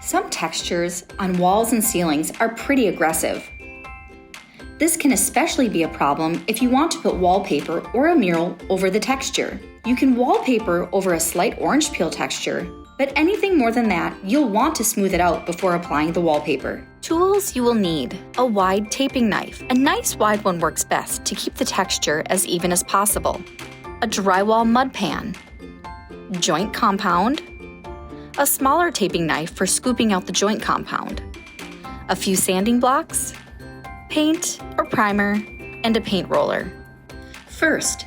Some textures on walls and ceilings are pretty aggressive. This can especially be a problem if you want to put wallpaper or a mural over the texture. You can wallpaper over a slight orange peel texture, but anything more than that, you'll want to smooth it out before applying the wallpaper. Tools you will need: a wide taping knife. A nice wide one works best to keep the texture as even as possible. A drywall mud pan. Joint compound. A smaller taping knife for scooping out the joint compound. A few sanding blocks. Paint or primer, and a paint roller. First,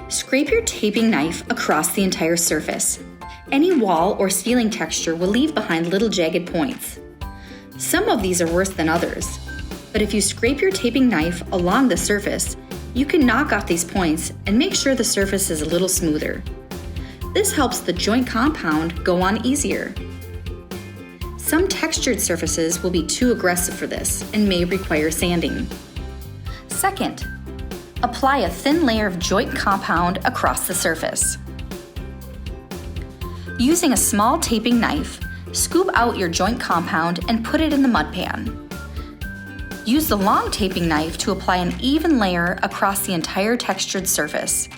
scrape your taping knife across the entire surface. Any wall or ceiling texture will leave behind little jagged points. Some of these are worse than others, but if you scrape your taping knife along the surface, you can knock off these points and make sure the surface is a little smoother. This helps the joint compound go on easier. Some textured surfaces will be too aggressive for this and may require sanding. Second, apply a thin layer of joint compound across the surface. Using a small taping knife, scoop out your joint compound and put it in the mud pan. Use the long taping knife to apply an even layer across the entire textured surface,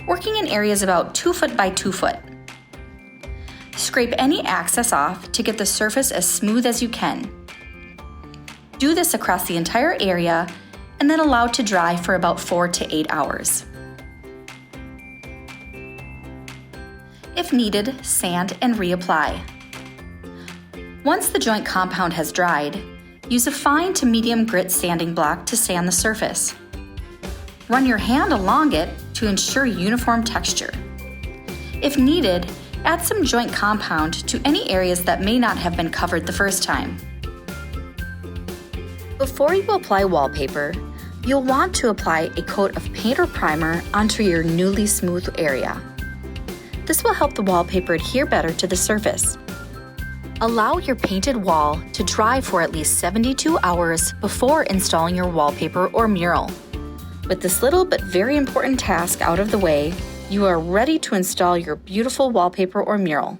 working in areas about 2 foot by 2 foot. Scrape any excess off to get the surface as smooth as you can. Do this across the entire area and then allow it to dry for about 4 to 8 hours. If needed, sand and reapply. Once the joint compound has dried, use a fine to medium grit sanding block to sand the surface. Run your hand along it to ensure uniform texture. If needed, add some joint compound to any areas that may not have been covered the first time. Before you apply wallpaper, you'll want to apply a coat of paint or primer onto your newly smooth area. This will help the wallpaper adhere better to the surface. Allow your painted wall to dry for at least 72 hours before installing your wallpaper or mural. With this little but very important task out of the way, you are ready to install your beautiful wallpaper or mural.